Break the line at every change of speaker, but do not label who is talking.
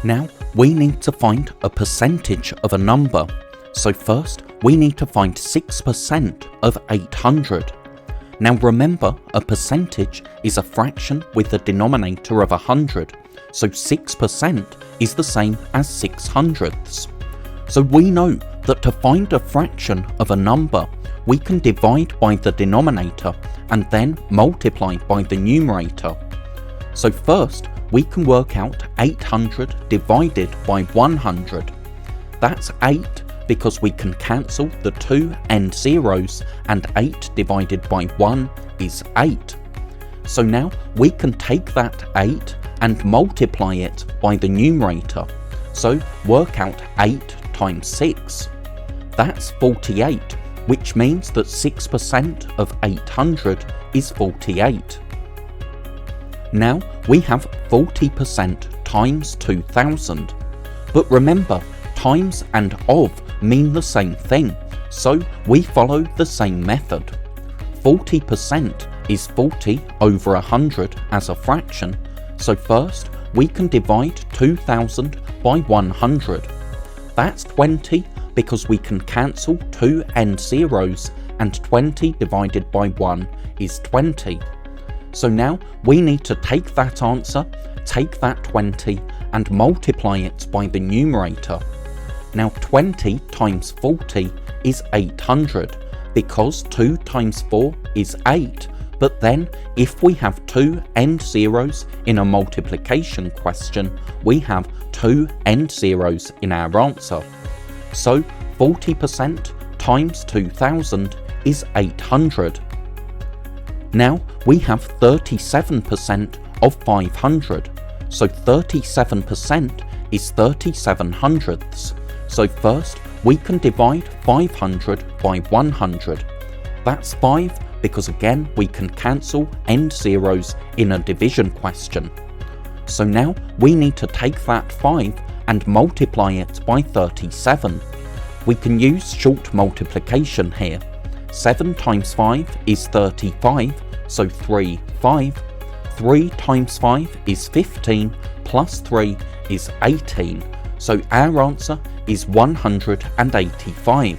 Now we need to find a percentage of a number. So first we need to find 6% of 800. Now remember, a percentage is a fraction with a denominator of 100, so 6% is the same as 6/100ths. So we know that to find a fraction of a number, we can divide by the denominator and then multiply by the numerator. So first we can work out 800 divided by 100. That's 8 because we can cancel the 2 end zeros, and 8 divided by 1 is 8. So now we can take that 8 and multiply it by the numerator. So work out 8 times 6. That's 48, which means that 6% of 800 is 48. Now we have 40% times 2000. But remember, times and of mean the same thing, so we follow the same method. 40% is 40 over 100 as a fraction, so first we can divide 2000 by 100. That's 20 because we can cancel 2 end zeros, and 20 divided by 1 is 20. So now we need to take that answer, take that 20 and multiply it by the numerator. Now 20 times 40 is 800 because 2 times 4 is 8, but then if we have 2 end zeros in a multiplication question, we have 2 end zeros in our answer. So 40% times 2000 is 800. Now we have 37% of 500, so 37% is 37/100ths. So first we can divide 500 by 100. That's 5 because again we can cancel end zeros in a division question. So now we need to take that 5 and multiply it by 37. We can use short multiplication here. 7 times 5 is 35, so 3, 5. 3 times 5 is 15, plus 3 is 18. So our answer is 185.